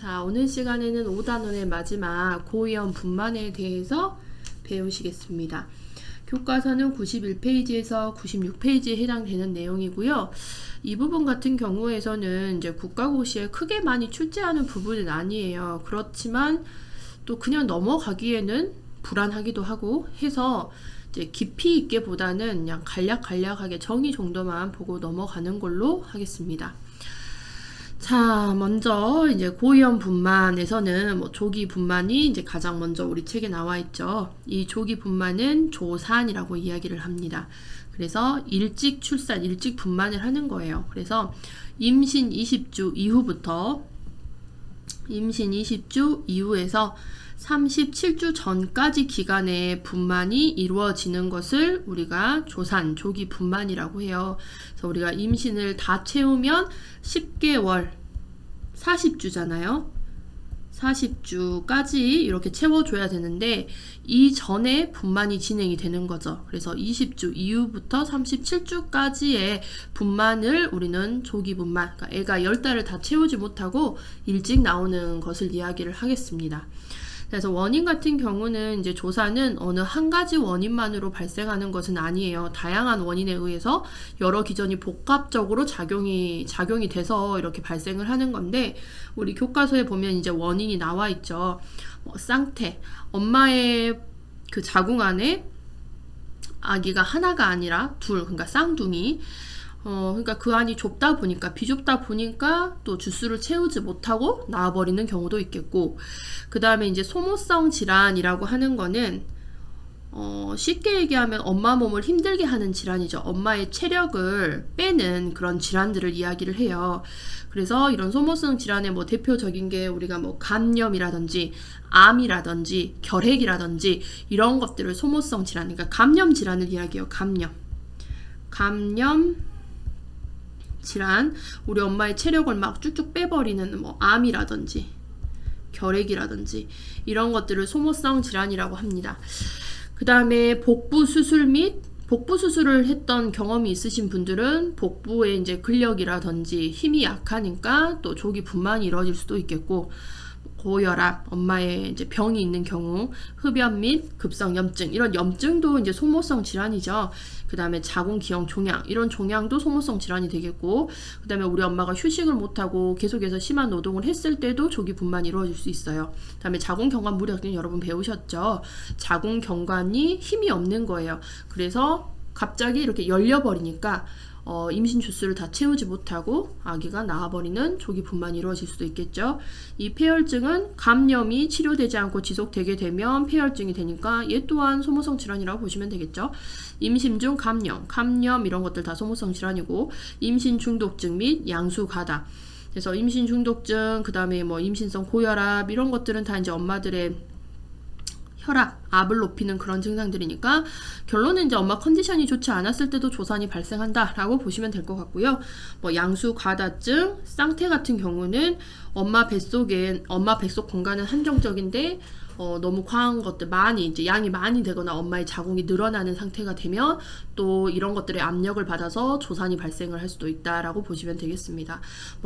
자, 오늘 시간에는 5단원의 마지막 고위험 분만에 대해서 배우시겠습니다. 교과서는 91페이지에서 96페이지에 해당되는 내용이고요. 이 부분 같은 경우에서는 이제 국가고시에 크게 많이 출제하는 부분은 아니에요. 그렇지만 또 그냥 넘어가기에는 불안하기도 하고 해서 이제 깊이 있게 보다는 그냥 간략하게 정의 정도만 보고 넘어가는 걸로 하겠습니다. 자, 먼저 이제 고위험 분만에서는 조기 분만이 이제 가장 먼저 우리 책에 나와 있죠. 이 조기 분만은 조산이라고 이야기를 합니다. 그래서 일찍 출산, 일찍 분만을 하는 거예요. 그래서 임신 20주 이후부터 임신 20주 이후에서 37주 전까지 기간에 분만이 이루어지는 것을 우리가 조산, 조기 분만이라고 해요. 그래서 우리가 임신을 다 채우면 10개월, 40주잖아요. 40주까지 이렇게 채워줘야 되는데 이전에 분만이 진행이 되는 거죠. 그래서 20주 이후부터 37주까지의 분만을 우리는 조기 분만, 그러니까 애가 10달을 다 채우지 못하고 일찍 나오는 것을 이야기를 하겠습니다. 그래서 원인 같은 경우는 이제 조산은 어느 한 가지 원인만으로 발생하는 것은 아니에요. 다양한 원인에 의해서 여러 기전이 복합적으로 작용이 돼서 이렇게 발생을 하는 건데 우리 교과서에 보면 이제 원인이 나와 있죠. 쌍태, 엄마의 그 자궁 안에 아기가 하나가 아니라 둘, 그러니까 쌍둥이. 그러니까 그 안이 좁다 보니까, 비좁다 보니까 또 주수를 채우지 못하고 나와버리는 경우도 있겠고, 그 다음에 이제 소모성 질환이라고 하는 거는, 쉽게 얘기하면 엄마 몸을 힘들게 하는 질환이죠. 엄마의 체력을 빼는 그런 질환들을 이야기를 해요. 그래서 이런 소모성 질환의 대표적인 게 우리가 감염이라든지, 암이라든지, 결핵이라든지, 이런 것들을 소모성 질환, 그러니까 감염 질환을 이야기해요. 감염 질환, 우리 엄마의 체력을 막 쭉쭉 빼버리는 암이라든지 결핵이라든지 이런 것들을 소모성 질환이라고 합니다. 그 다음에 복부 수술 및 복부 수술을 했던 경험이 있으신 분들은 복부의 이제 근력이라든지 힘이 약하니까 또 조기 분만이 이루어질 수도 있겠고, 고혈압, 엄마의 이제 병이 있는 경우, 흡연 및 급성염증, 이런 염증도 이제 소모성 질환이죠. 그 다음에 자궁기형 종양, 이런 종양도 소모성 질환이 되겠고, 그 다음에 우리 엄마가 휴식을 못하고 계속해서 심한 노동을 했을 때도 조기 분만이 이루어질 수 있어요. 그 다음에 자궁경관 무력증 여러분 배우셨죠? 자궁경관이 힘이 없는 거예요. 그래서 갑자기 이렇게 열려버리니까 임신 주수를 다 채우지 못하고 아기가 나와버리는 조기 분만이 이루어질 수도 있겠죠. 이 폐혈증은 감염이 치료되지 않고 지속되게 되면 폐혈증이 되니까 얘 또한 소모성 질환이라고 보시면 되겠죠. 임신 중 감염 이런 것들 다 소모성 질환이고, 임신 중독증 및 양수 가다. 그래서 임신 중독증, 그 다음에 임신성 고혈압 이런 것들은 다 이제 엄마들의 압을 높이는 그런 증상들이니까 결론은 이제 엄마 컨디션이 좋지 않았을 때도 조산이 발생한다라고 보시면 될 것 같고요. 양수 과다증, 쌍태 같은 경우는 엄마 뱃속 공간은 한정적인데 너무 과한 것들 이제 양이 많이 되거나 엄마의 자궁이 늘어나는 상태가 되면 또 이런 것들의 압력을 받아서 조산이 발생을 할 수도 있다라고 보시면 되겠습니다.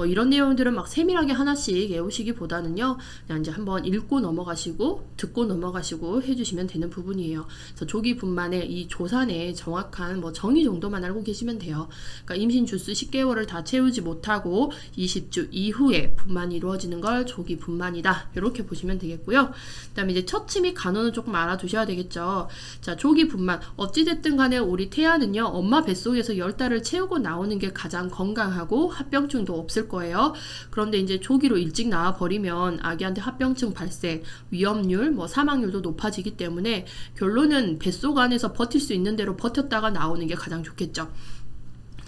이런 내용들은 막 세밀하게 하나씩 외우시기보다는요, 그냥 이제 한번 읽고 넘어가시고 듣고 넘어가시고 해주시면 되는 부분이에요. 그래서 조기 분만의 이 조산의 정확한 정의 정도만 알고 계시면 돼요. 그러니까 임신 주수 10개월을 다 채우지 못하고 20주 이후에 분만이 이루어지는 걸 조기 분만이다, 이렇게 보시면 되겠고요. 그다음에 이제 처치 및 간호는 조금 알아두셔야 되겠죠. 자, 조기 분만, 어찌됐든 간에 우리 태아는요, 엄마 뱃속에서 10달을 채우고 나오는 게 가장 건강하고 합병증도 없을 거예요. 그런데 이제 조기로 일찍 나와 버리면 아기한테 합병증 발생, 위험률, 사망률도 높아지기 때문에 결론은 뱃속 안에서 버틸 수 있는 대로 버텼다가 나오는 게 가장 좋겠죠.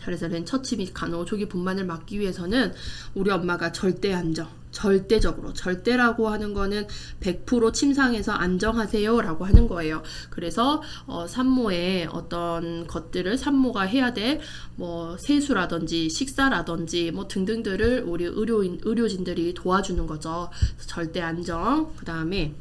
그래서 처치 및 간호, 조기 분만을 막기 위해서는 우리 엄마가 절대라고 하는 거는 100% 침상에서 안정하세요 라고 하는 거예요. 그래서 산모의 어떤 것들을 산모가 해야 될 세수라든지 식사라든지 등등들을 우리 의료진들이 도와주는 거죠. 절대 안정. 그 다음에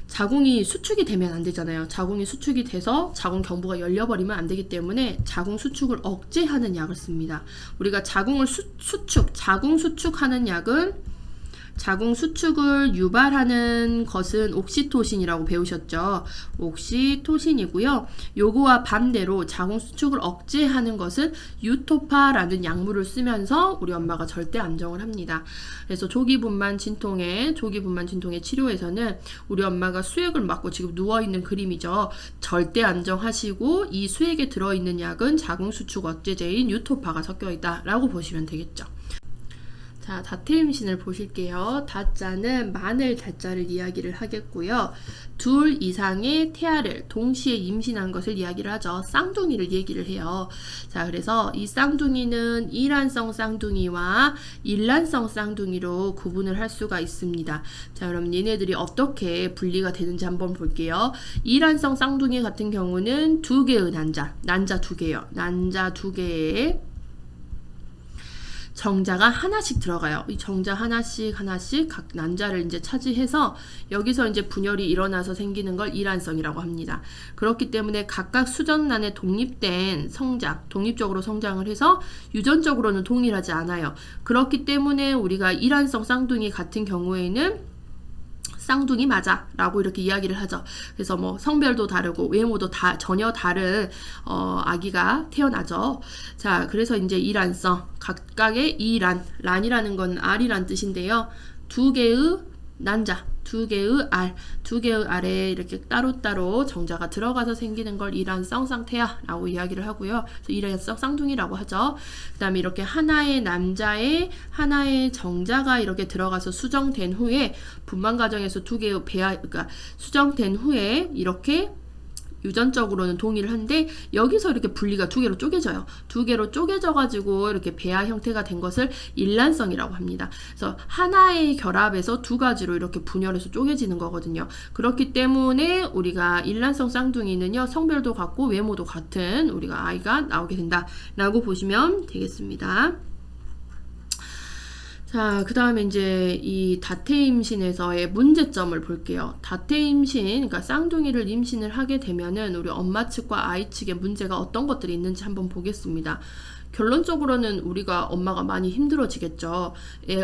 자궁이 수축이 되면 안 되잖아요. 자궁이 수축이 돼서 자궁 경부가 열려버리면 안 되기 때문에 자궁 수축을 억제하는 약을 씁니다. 우리가 자궁을 자궁 수축하는 약은 자궁 수축을 유발하는 것은 옥시토신이라고 배우셨죠. 옥시토신이고요. 요거와 반대로 자궁 수축을 억제하는 것은 유토파라는 약물을 쓰면서 우리 엄마가 절대 안정을 합니다. 그래서 조기 분만 진통의 치료에서는 우리 엄마가 수액을 맞고 지금 누워있는 그림이죠. 절대 안정하시고 이 수액에 들어있는 약은 자궁 수축 억제제인 유토파가 섞여 있다라고 보시면 되겠죠. 자, 다태임신을 보실게요. 다자는 마늘 자자를 이야기를 하겠고요. 둘 이상의 태아를 동시에 임신한 것을 이야기를 하죠. 쌍둥이를 얘기를 해요. 자, 그래서 이 쌍둥이는 이란성 쌍둥이와 일란성 쌍둥이로 구분을 할 수가 있습니다. 자, 그럼 얘네들이 어떻게 분리가 되는지 한번 볼게요. 이란성 쌍둥이 같은 경우는 두 개의 난자 두 개요. 난자 두 개에 정자가 하나씩 들어가요. 이 정자 하나씩 각 난자를 이제 차지해서 여기서 이제 분열이 일어나서 생기는 걸 이란성이라고 합니다. 그렇기 때문에 각각 수정란에 독립된 독립적으로 성장을 해서 유전적으로는 동일하지 않아요. 그렇기 때문에 우리가 이란성 쌍둥이 같은 경우에는 쌍둥이 맞아 라고 이렇게 이야기를 하죠. 그래서 뭐 성별도 다르고 외모도 전혀 다른 아기가 태어나죠. 자, 그래서 이제 이란성 각각의 란이라는 건 알이란 뜻인데요. 두 개의 난자, 두 개의 알에 이렇게 따로따로 정자가 들어가서 생기는 걸 이란성 쌍태아라고 이야기를 하고요. 이란성 쌍둥이라고 하죠. 그 다음에 이렇게 하나의 남자에 하나의 정자가 이렇게 들어가서 수정된 후에 분만 과정에서 두 개의 그러니까 수정된 후에 이렇게 유전적으로는 동일을 한데 여기서 이렇게 분리가 두 개로 쪼개져요. 두 개로 쪼개져 가지고 이렇게 배아 형태가 된 것을 일란성이라고 합니다. 그래서 하나의 결합에서 두 가지로 이렇게 분열해서 쪼개지는 거거든요. 그렇기 때문에 우리가 일란성 쌍둥이는요, 성별도 같고 외모도 같은 우리가 아이가 나오게 된다라고 보시면 되겠습니다. 자, 그 다음에 이제 이 다태임신에서의 문제점을 볼게요. 다태임신, 그러니까 쌍둥이를 임신을 하게 되면은 우리 엄마 측과 아이 측의 문제가 어떤 것들이 있는지 한번 보겠습니다. 결론적으로는 우리가 엄마가 많이 힘들어지겠죠.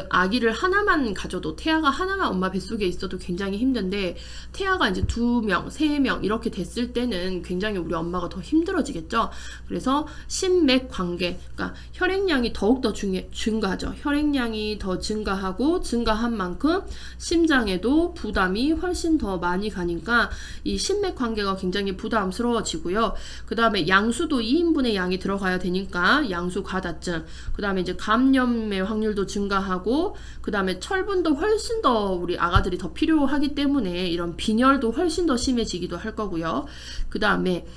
아기를 하나만 가져도 태아가 하나만 엄마 뱃속에 있어도 굉장히 힘든데 태아가 이제 2명, 3명 이렇게 됐을 때는 굉장히 우리 엄마가 더 힘들어지겠죠. 그래서 심맥 관계, 그러니까 혈액량이 더욱더 증가하죠. 혈액량이 더 증가한 만큼 심장에도 부담이 훨씬 더 많이 가니까 이 심맥 관계가 굉장히 부담스러워지고요. 그 다음에 양수도 2인분의 양이 들어가야 되니까 양수 과다증, 그 다음에 이제 감염의 확률도 증가하고, 그 다음에 철분도 훨씬 더 우리 아가들이 더 필요하기 때문에 이런 빈혈도 훨씬 더 심해지기도 할 거고요. 그 다음에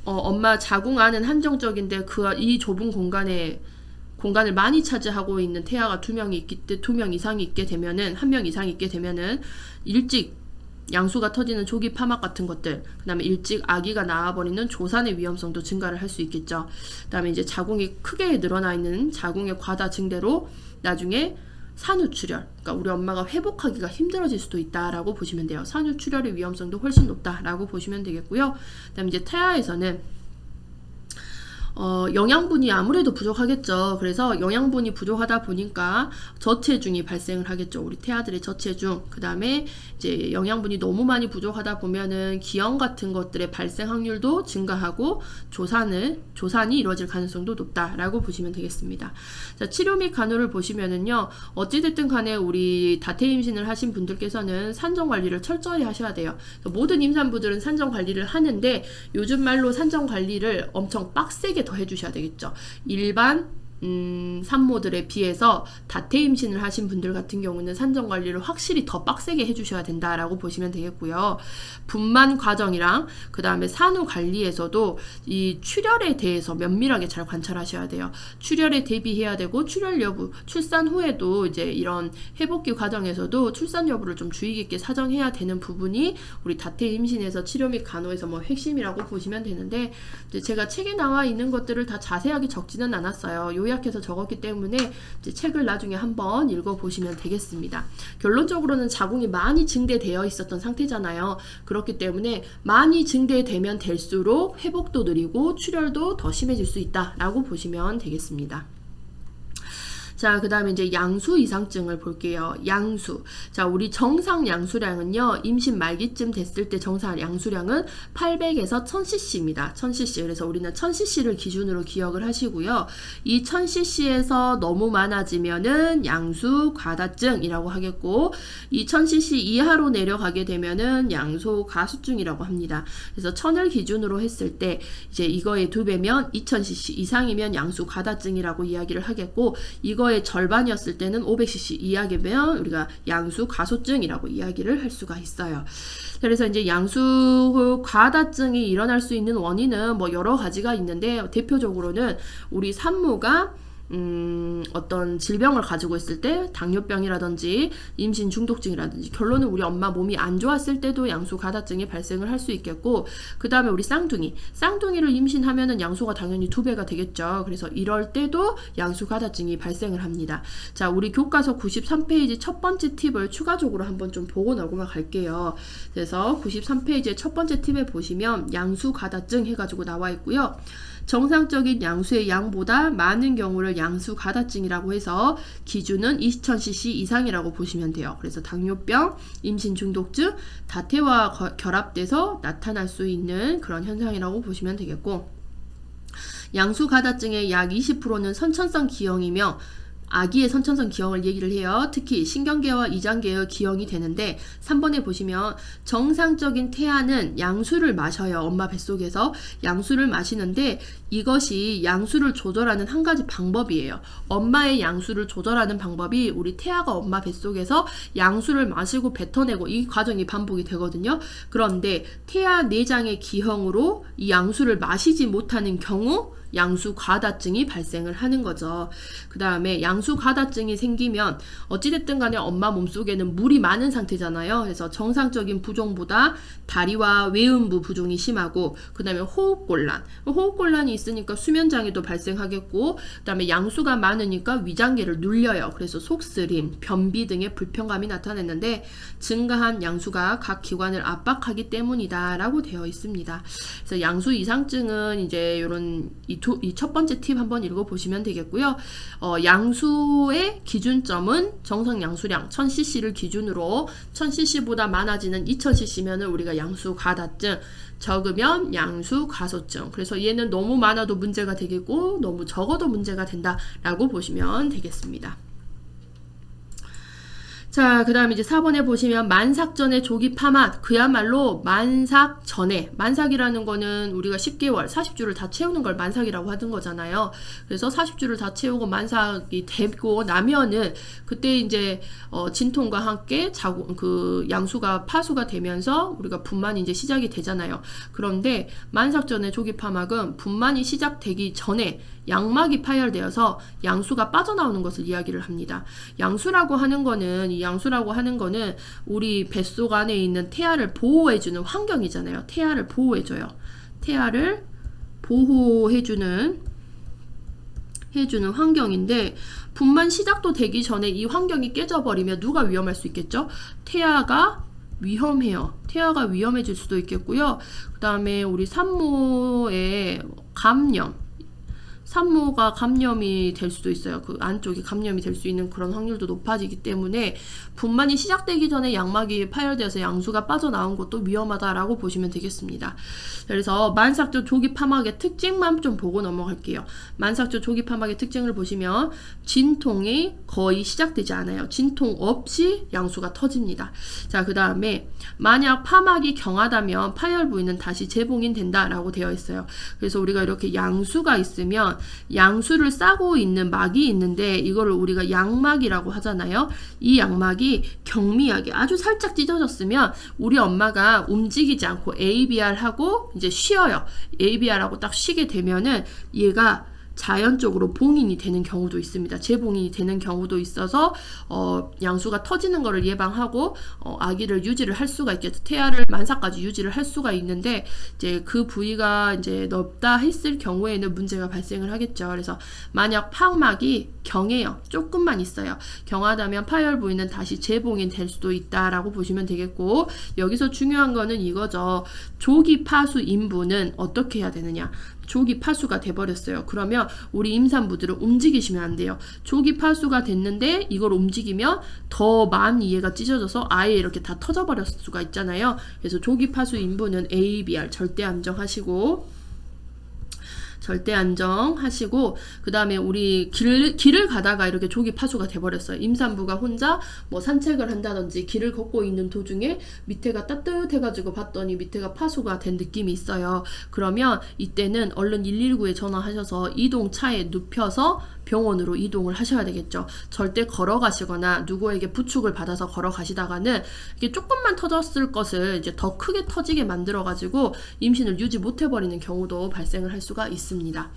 엄마 자궁 안은 한정적인데 이 좁은 공간을 많이 차지하고 있는 태아가 2명 이상이 있게 되면은, 1명 이상이 있게 되면은 일찍 양수가 터지는 조기 파막 같은 것들, 그 다음에 일찍 아기가 나와버리는 조산의 위험성도 증가를 할 수 있겠죠. 그 다음에 이제 자궁이 크게 늘어나 있는 자궁의 과다 증대로 나중에 산후출혈, 그러니까 우리 엄마가 회복하기가 힘들어질 수도 있다라고 보시면 돼요. 산후출혈의 위험성도 훨씬 높다라고 보시면 되겠고요. 그 다음에 이제 태아에서는 영양분이 아무래도 부족하겠죠. 그래서 영양분이 부족하다 보니까 저체중이 발생을 하겠죠. 우리 태아들의 저체중. 그 다음에 이제 영양분이 너무 많이 부족하다 보면은 기형 같은 것들의 발생 확률도 증가하고 조산이 이루어질 가능성도 높다라고 보시면 되겠습니다. 자, 치료 및 간호를 보시면은요, 어찌됐든 간에 우리 다태임신을 하신 분들께서는 산정 관리를 철저히 하셔야 돼요. 모든 임산부들은 산정 관리를 하는데 요즘 말로 산정 관리를 엄청 빡세게 더 해주셔야 되겠죠. 일반 산모들에 비해서 다태임신을 하신 분들 같은 경우는 산정 관리를 확실히 더 빡세게 해주셔야 된다라고 보시면 되겠고요. 분만 과정이랑 그 다음에 산후 관리에서도 이 출혈에 대해서 면밀하게 잘 관찰하셔야 돼요. 출혈에 대비해야 되고, 출혈 여부, 출산 후에도 이제 이런 회복기 과정에서도 출산 여부를 좀 주의 깊게 사정해야 되는 부분이 우리 다태임신에서 치료 및 간호에서 뭐 핵심이라고 보시면 되는데, 이제 제가 책에 나와 있는 것들을 다 자세하게 적지는 않았어요. 요약해서 적었기 때문에 이제 책을 나중에 한번 읽어보시면 되겠습니다. 결론적으로는 자궁이 많이 증대되어 있었던 상태잖아요. 그렇기 때문에 많이 증대되면 될수록 회복도 느리고 출혈도 더 심해질 수 있다라고 보시면 되겠습니다. 자, 그 다음에 이제 양수 이상증을 볼게요. 양수. 자, 우리 정상 양수량은요, 임신 말기쯤 됐을 때 정상 양수량은 800에서 1000cc입니다. 1000cc. 그래서 우리는 1000cc를 기준으로 기억을 하시고요. 이 1000cc에서 너무 많아지면은 양수 과다증이라고 하겠고, 이 1000cc 이하로 내려가게 되면은 양수 가수증이라고 합니다. 그래서 1000을 기준으로 했을 때, 이제 이거의 2배면 2000cc 이상이면 양수 과다증이라고 이야기를 하겠고, 이거의 절반이었을 때는 500cc 이하면 우리가 양수 가소증이라고 이야기를 할 수가 있어요. 그래서 이제 양수 과다증이 일어날 수 있는 원인은 뭐 여러 가지가 있는데, 대표적으로는 우리 산모가 어떤 질병을 가지고 있을 때, 당뇨병이라든지 임신 중독증이라든지, 결론은 우리 엄마 몸이 안 좋았을 때도 양수 과다증이 발생을 할 수 있겠고, 그 다음에 우리 쌍둥이를 임신하면은 양수가 당연히 2배가 되겠죠. 그래서 이럴 때도 양수 과다증이 발생을 합니다. 자, 우리 교과서 93페이지 첫 번째 팁을 추가적으로 한번 좀 보고 넘어갈게요. 그래서 93페이지의 첫 번째 팁에 보시면 양수 과다증 해가지고 나와 있고요. 정상적인 양수의 양보다 많은 경우를 양수 과다증이라고 해서 기준은 2000cc 이상이라고 보시면 돼요. 그래서 당뇨병, 임신 중독증, 다태와 결합돼서 나타날 수 있는 그런 현상이라고 보시면 되겠고, 양수 과다증의 약 20%는 선천성 기형이며, 아기의 선천성 기형을 얘기를 해요. 특히 신경계와 이장계의 기형이 되는데, 3번에 보시면 정상적인 태아는 양수를 마셔요. 엄마 뱃속에서 양수를 마시는데, 이것이 양수를 조절하는 한 가지 방법이에요. 엄마의 양수를 조절하는 방법이 우리 태아가 엄마 뱃속에서 양수를 마시고 뱉어내고 이 과정이 반복이 되거든요. 그런데 태아 내장의 기형으로 이 양수를 마시지 못하는 경우 양수 과다증이 발생을 하는 거죠. 그 다음에 양수 과다증이 생기면 어찌됐든 간에 엄마 몸속에는 물이 많은 상태잖아요. 그래서 정상적인 부종보다 다리와 외음부 부종이 심하고, 그 다음에 호흡곤란이 있으니까 수면장애도 발생하겠고, 그 다음에 양수가 많으니까 위장계를 눌려요. 그래서 속쓰림, 변비 등의 불편감이 나타났는데, 증가한 양수가 각 기관을 압박하기 때문이다 라고 되어 있습니다. 그래서 양수 이상증은 이제 이런 이 첫 번째 팁 한번 읽어보시면 되겠고요. 양수의 기준점은 정상 양수량 1000cc를 기준으로 1000cc보다 많아지는 2000cc면은 우리가 양수 과다증, 적으면 양수 가소증. 그래서 얘는 너무 많아도 문제가 되겠고 너무 적어도 문제가 된다라고 보시면 되겠습니다. 자, 그 다음에 이제 4번에 보시면 만삭 전에 조기 파마, 그야말로 만삭 전에, 만삭이라는 거는 우리가 10개월, 40주를 다 채우는 걸 만삭이라고 하던 거잖아요. 그래서 40주를 다 채우고 만삭이 되고 나면은 그때 이제 진통과 함께 그 양수가 파수가 되면서 우리가 분만이 이제 시작이 되잖아요. 그런데 만삭 전에 조기 파막은 분만이 시작되기 전에 양막이 파열되어서 양수가 빠져나오는 것을 이야기를 합니다. 양수라고 하는 거는 우리 뱃속 안에 있는 태아를 보호해주는 환경이잖아요. 태아를 보호해줘요. 태아를 보호해주는 환경인데, 분만 시작도 되기 전에 이 환경이 깨져버리면 누가 위험할 수 있겠죠? 태아가 위험해요. 태아가 위험해질 수도 있겠고요. 그 다음에 우리 산모의 산모가 감염이 될 수도 있어요. 그 안쪽이 감염이 될 수 있는 그런 확률도 높아지기 때문에 분만이 시작되기 전에 양막이 파열되어서 양수가 빠져나온 것도 위험하다라고 보시면 되겠습니다. 그래서 만삭전 조기 파막의 특징만 좀 보고 넘어갈게요. 만삭전 조기 파막의 특징을 보시면 진통이 거의 시작되지 않아요. 진통 없이 양수가 터집니다. 자, 그 다음에 만약 파막이 경하다면 파열 부위는 다시 재봉인 된다라고 되어 있어요. 그래서 우리가 이렇게 양수가 있으면 양수를 싸고 있는 막이 있는데, 이거를 우리가 양막이라고 하잖아요. 이 양막이 경미하게 아주 살짝 찢어졌으면 우리 엄마가 움직이지 않고 ABR하고 이제 쉬어요. ABR하고 딱 쉬게 되면은 얘가 자연적으로 봉인이 되는 경우도 있습니다. 재봉인이 되는 경우도 있어서 양수가 터지는 것을 예방하고 아기를 유지를 할 수가 있겠죠. 태아를 만삭까지 유지를 할 수가 있는데, 이제 그 부위가 이제 넓다 했을 경우에는 문제가 발생을 하겠죠. 그래서 만약 파막이 경해요. 조금만 있어요. 경하다면 파열 부위는 다시 재봉인 될 수도 있다라고 보시면 되겠고, 여기서 중요한 거는 이거죠. 조기 파수 인부는 어떻게 해야 되느냐. 조기 파수가 돼버렸어요. 그러면 우리 임산부들은 움직이시면 안 돼요. 조기 파수가 됐는데 이걸 움직이면 더 많이 얘가 찢어져서 아예 이렇게 다 터져버릴 수가 있잖아요. 그래서 조기 파수 인부는 ABR 절대 안정하시고 절대 안정하시고, 그 다음에 우리 길을 가다가 이렇게 조기 파수가 돼버렸어요. 임산부가 혼자 뭐 산책을 한다든지 길을 걷고 있는 도중에 밑에가 따뜻해가지고 봤더니 밑에가 파수가 된 느낌이 있어요. 그러면 이때는 얼른 119에 전화하셔서 이동차에 눕혀서 병원으로 이동을 하셔야 되겠죠. 절대 걸어가시거나 누구에게 부축을 받아서 걸어가시다가는 이게 조금만 터졌을 것을 이제 더 크게 터지게 만들어가지고 임신을 유지 못해버리는 경우도 발생을 할 수가 있습니다.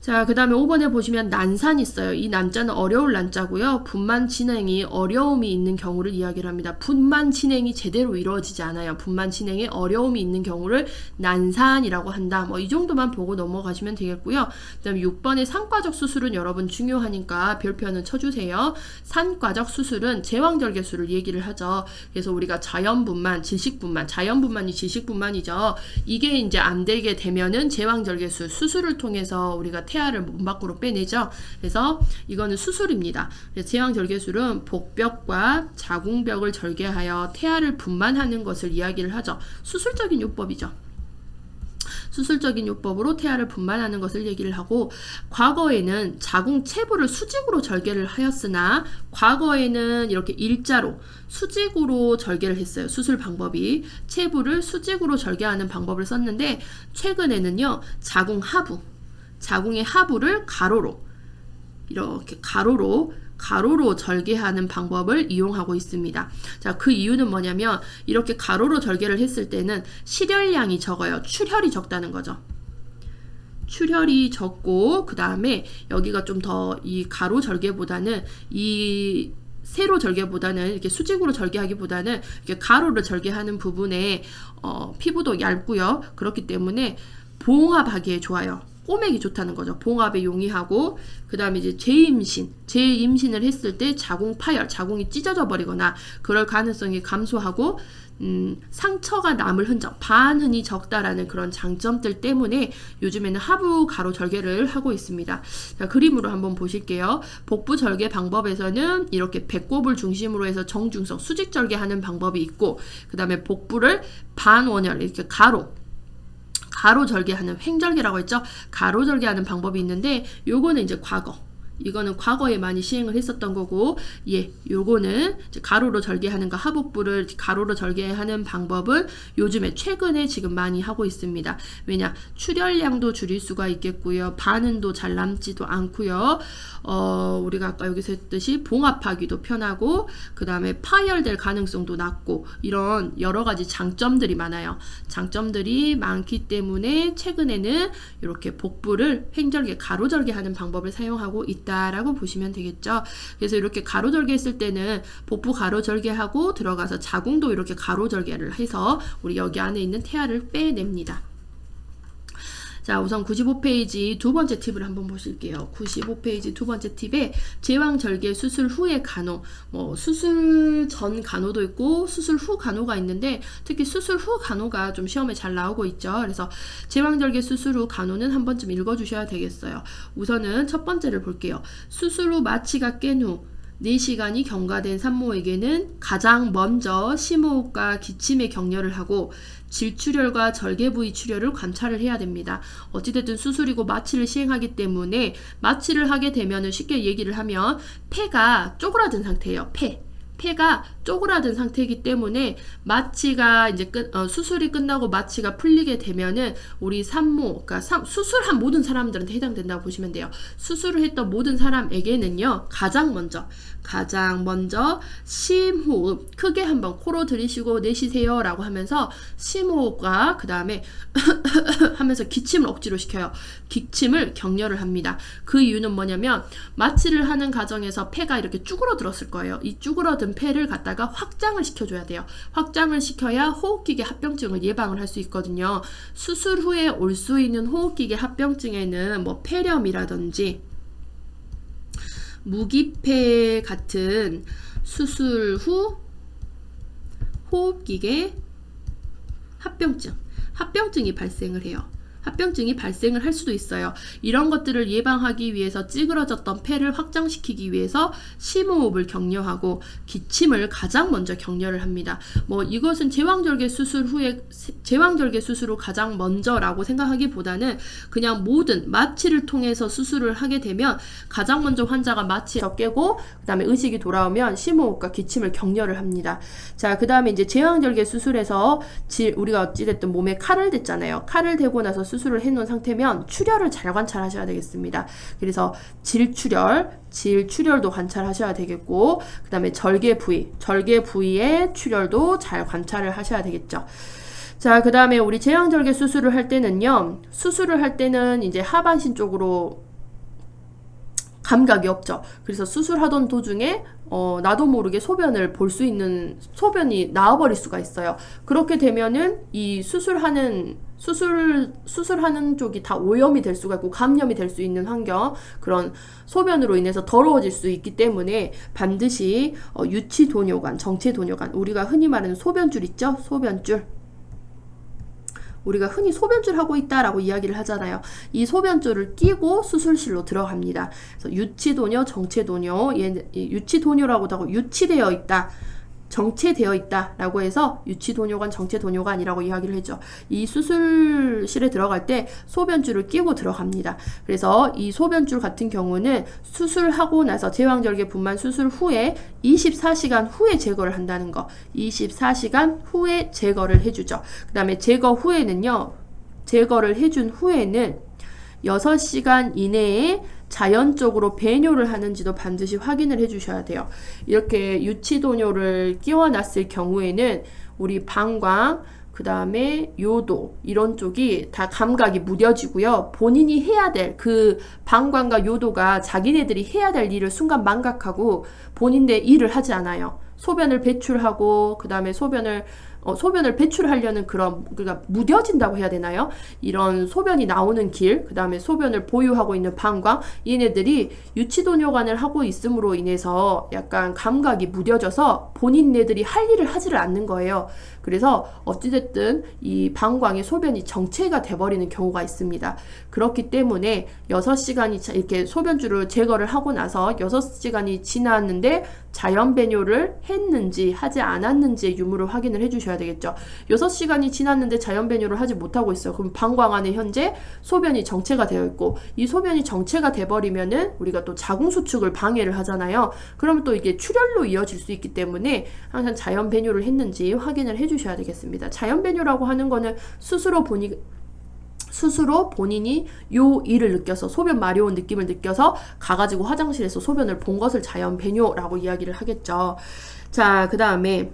자, 그 다음에 5번에 보시면 난산이 있어요. 이 난자는 어려울 난자고요. 분만 진행이 어려움이 있는 경우를 이야기를 합니다. 분만 진행이 제대로 이루어지지 않아요. 분만 진행에 어려움이 있는 경우를 난산이라고 한다. 뭐 이 정도만 보고 넘어가시면 되겠고요. 그 다음에 6번의 산과적 수술은 여러분 중요하니까 별표는 쳐주세요. 산과적 수술은 제왕절개술을 얘기를 하죠. 그래서 우리가 자연분만, 질식분만, 자연분만이 질식분만이죠. 이게 이제 안 되게 되면은 제왕절개술, 수술을 통해서 우리가 태아를 몸 밖으로 빼내죠. 그래서 이거는 수술입니다. 그래서 제왕절개술은 복벽과 자궁벽을 절개하여 태아를 분만하는 것을 이야기를 하죠. 수술적인 요법이죠. 수술적인 요법으로 태아를 분만하는 것을 얘기를 하고, 과거에는 자궁 체부를 수직으로 절개를 하였으나 과거에는 이렇게 일자로 수직으로 절개를 했어요. 수술 방법이 체부를 수직으로 절개하는 방법을 썼는데, 최근에는요 자궁 하부, 자궁의 하부를 가로로, 이렇게 가로로 절개하는 방법을 이용하고 있습니다. 자, 그 이유는 뭐냐면 이렇게 가로로 절개를 했을 때는 실혈량이 적어요. 출혈이 적다는 거죠. 출혈이 적고, 그 다음에 여기가 좀 더 이 가로 절개보다는 이 세로 절개보다는 이렇게 수직으로 절개하기보다는 이렇게 가로로 절개하는 부분에 피부도 얇고요. 그렇기 때문에 봉합하기에 좋아요. 꼬맥이 좋다는 거죠. 봉합에 용이하고, 그 다음에 이제 재임신을 했을 때 자궁 파열, 자궁이 찢어져 버리거나 그럴 가능성이 감소하고, 상처가 남을 흔적, 반흔이 적다라는 그런 장점들 때문에 요즘에는 하부 가로 절개를 하고 있습니다. 자, 그림으로 한번 보실게요. 복부 절개 방법에서는 이렇게 배꼽을 중심으로 해서 정중성, 수직 절개하는 방법이 있고, 그 다음에 복부를 반원열, 이렇게 가로 절개하는, 횡절개라고 했죠. 가로 절개하는 방법이 있는데, 요거는 이제 이거는 과거에 많이 시행을 했었던 거고, 요거는 이제 가로로 절개하는 거, 하복부를 가로로 절개하는 방법은 요즘에 최근에 지금 많이 하고 있습니다. 왜냐, 출혈량도 줄일 수가 있겠고요. 반응도 잘 남지도 않고요. 우리가 아까 여기서 했듯이 봉합하기도 편하고, 그 다음에 파열될 가능성도 낮고, 이런 여러 가지 장점들이 많아요. 장점들이 많기 때문에 최근에는 이렇게 복부를 횡절개, 가로 절개하는 방법을 사용하고 있다라고 보시면 되겠죠. 그래서 이렇게 가로 절개했을 때는 복부 가로 절개하고 들어가서 자궁도 이렇게 가로 절개를 해서 우리 여기 안에 있는 태아를 빼냅니다. 자, 우선 95페이지 두 번째 팁을 한번 보실게요. 95페이지 두 번째 팁에 제왕절개 수술 후의 간호, 뭐 수술 전 간호도 있고 수술 후 간호가 있는데, 특히 수술 후 간호가 좀 시험에 잘 나오고 있죠. 그래서 제왕절개 수술 후 간호는 한 번쯤 읽어주셔야 되겠어요. 우선은 첫 번째를 볼게요. 수술 후 마취가 깬 후 4시간이 경과된 산모에게는 가장 먼저 심호흡과 기침의 격려를 하고 질출혈과 절개 부위 출혈을 관찰을 해야 됩니다. 어찌됐든 수술이고 마취를 시행하기 때문에, 마취를 하게 되면 쉽게 얘기를 하면 폐가 쪼그라든 상태예요. 폐가 쪼그라든 상태이기 때문에 마취가 이제 수술이 끝나고 마취가 풀리게 되면은 우리 산모, 그러니까 수술한 모든 사람들한테 해당된다고 보시면 돼요. 수술을 했던 모든 사람에게는요, 가장 먼저 심호흡, 크게 한번 코로 들이쉬고 내쉬세요 라고 하면서 심호흡과 그 다음에 하면서 기침을 억지로 시켜요. 기침을 격려를 합니다. 그 이유는 뭐냐면 마취를 하는 과정에서 폐가 이렇게 쭈그러들었을 거예요. 이 쭈그러든 폐를 갖다가 확장을 시켜줘야 돼요. 확장을 시켜야 호흡기계 합병증을 예방을 할 수 있거든요. 수술 후에 올 수 있는 호흡기계 합병증에는 뭐 폐렴이라든지 무기폐 같은 수술 후 호흡기계 합병증이 발생을 해요. 합병증이 발생을 할 수도 있어요. 이런 것들을 예방하기 위해서 찌그러졌던 폐를 확장시키기 위해서 심호흡을 격려하고 기침을 가장 먼저 격려를 합니다. 뭐 이것은 제왕절개 수술 후에 제왕절개 수술을 가장 먼저라고 생각하기보다는 그냥 모든 마취를 통해서 수술을 하게 되면 가장 먼저 환자가 마취에서 깨고 그 다음에 의식이 돌아오면 심호흡과 기침을 격려를 합니다. 자, 그 다음에 이제 제왕절개 수술에서 우리가 어찌됐든 몸에 칼을 댔잖아요. 칼을 대고 나서 수술을 해놓은 상태면 출혈을 잘 관찰하셔야 되겠습니다. 그래서 질출혈도 관찰하셔야 되겠고, 그 다음에 절개 부위의 출혈도 잘 관찰을 하셔야 되겠죠. 자, 그 다음에 우리 제왕절개 수술을 할 때는요, 이제 하반신 쪽으로 감각이 없죠. 그래서 수술하던 도중에 나도 모르게 소변을 볼 수 있는, 소변이 나와버릴 수가 있어요. 그렇게 되면은 이 수술하는 쪽이 다 오염이 될 수가 있고 감염이 될 수 있는 환경, 그런 소변으로 인해서 더러워질 수 있기 때문에 반드시 유치도뇨관, 정체도뇨관, 우리가 흔히 말하는 소변줄 있죠? 소변줄. 우리가 흔히 소변줄 하고 있다라고 이야기를 하잖아요. 이 소변줄을 끼고 수술실로 들어갑니다. 그래서 유치도뇨, 정체도뇨, 유치도뇨라고도 하고 유치되어 있다, 정체되어 있다라고 해서 유치도뇨관, 정체도뇨관이라고 이야기를 했죠. 이 수술실에 들어갈 때 소변줄을 끼고 들어갑니다. 그래서 이 소변줄 같은 경우는 수술하고 나서 제왕절개 분만 수술 후에 24시간 후에 제거를 한다는 거. 24시간 후에 제거를 해주죠. 그 다음에 제거를 해준 후에는 6시간 이내에 자연적으로 배뇨를 하는지도 반드시 확인을 해주셔야 돼요. 이렇게 유치도뇨를 끼워놨을 경우에는 우리 방광, 그 다음에 요도, 이런 쪽이 다 감각이 무뎌지고요. 본인이 해야 될 그 방광과 요도가 자기네들이 해야 될 일을 순간 망각하고 본인의 일을 하지 않아요. 소변을 배출하고 그 다음에 소변을 배출하려는 그러니까 무뎌진다고 해야 되나요? 이런 소변이 나오는 길, 그 다음에 소변을 보유하고 있는 방광, 얘네들이 유치도뇨관을 하고 있음으로 인해서 약간 감각이 무뎌져서 본인네들이 할 일을 하지를 않는 거예요. 그래서 어찌됐든 이 방광의 소변이 정체가 돼버리는 경우가 있습니다. 그렇기 때문에 6시간이 이렇게 소변줄을 제거를 하고 나서 6시간이 지났는데 자연 배뇨를 했는지 하지 않았는지의 유무를 확인을 해주셔야 되겠죠. 6시간이 지났는데 자연 배뇨를 하지 못하고 있어요. 그럼 방광 안에 현재 소변이 정체가 되어 있고, 이 소변이 정체가 돼버리면은 우리가 또 자궁수축을 방해를 하잖아요. 그러면 또 이게 출혈로 이어질 수 있기 때문에 항상 자연 배뇨를 했는지 확인을 해주셔야 되겠습니다. 자연 배뇨라고 하는 거는 스스로 본인이 요 일을 느껴서, 소변 마려운 느낌을 느껴서 가가지고 화장실에서 소변을 본 것을 자연 배뇨라고 이야기를 하겠죠. 자, 그 다음에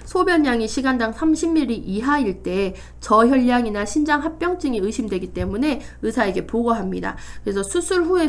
소변량이 시간당 30ml 이하일 때 저혈량이나 신장 합병증이 의심되기 때문에 의사에게 보고합니다. 그래서 수술 후에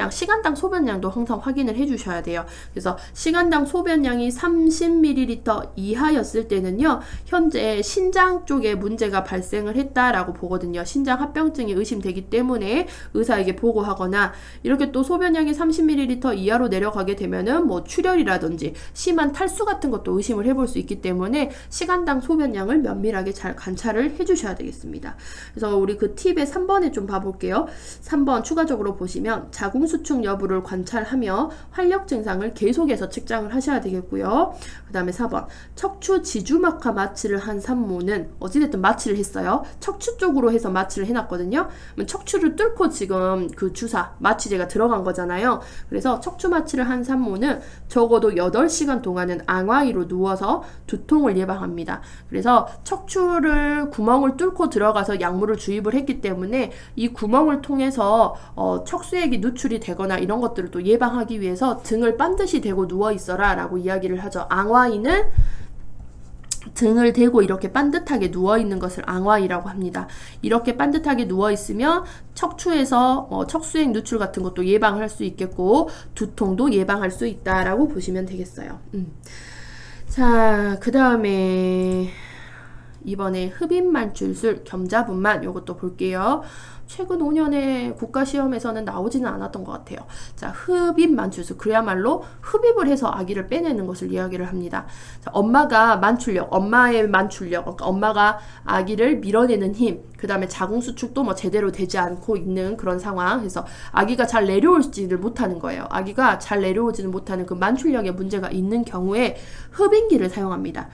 시간당 소변량도 항상 확인을 해주셔야 돼요. 그래서 시간당 소변량이 30ml 이하였을 때는요, 현재 신장 쪽에 문제가 발생을 했다라고 보거든요. 신장 합병증이 의심되기 때문에 의사에게 보고하거나, 이렇게 또 소변량이 30ml 이하로 내려가게 되면은 뭐 출혈이라든지 심한 탈수 같은 것도 의심을 해볼 수 있기 때문에 시간당 소변량을 면밀하게 잘 관찰을 해주셔야 되겠습니다. 그래서 우리 그 팁의 3번에 좀 봐볼게요. 3번 추가적으로 보시면 자궁수축 여부를 관찰하며 활력 증상을 계속해서 측정을 하셔야 되겠고요. 그 다음에 4번 척추 지주막하 마취를 한 산모는 어찌됐든 마취를 했어요. 척추 쪽으로 해서 마취를 해놨거든요. 그러면 척추를 뚫고 지금 그 주사 마취제가 들어간 거잖아요. 그래서 척추 마취를 한 산모는 적어도 8시간 동안은 앙화의로 누워서 두통을 예방합니다. 그래서 척추를 구멍을 뚫고 들어가서 약물을 주입을 했기 때문에 이 구멍을 통해서 척수액이 누출이 되거나 이런 것들을 또 예방하기 위해서 등을 반드시 대고 누워 있어라 라고 이야기를 하죠. 앙화의는 등을 대고 이렇게 반듯하게 누워있는 것을 앙화의라고 합니다. 이렇게 반듯하게 누워있으면 척추에서 척수액 누출 같은 것도 예방할 수 있겠고 두통도 예방할 수 있다라고 보시면 되겠어요. 자, 그 다음에 이번에 흡입만출술, 겸자분만 요것도 볼게요. 최근 5년에 국가시험에서는 나오지는 않았던 것 같아요. 자, 흡입만출술. 그야말로 흡입을 해서 아기를 빼내는 것을 이야기를 합니다. 자, 엄마가 만출력, 엄마의 만출력, 그러니까 엄마가 아기를 밀어내는 힘, 그 다음에 자궁수축도 뭐 제대로 되지 않고 있는 그런 상황. 그래서 아기가 잘 내려오지를 못하는 거예요. 아기가 잘 내려오지는 못하는 그 만출력에 문제가 있는 경우에 흡인기를 사용합니다.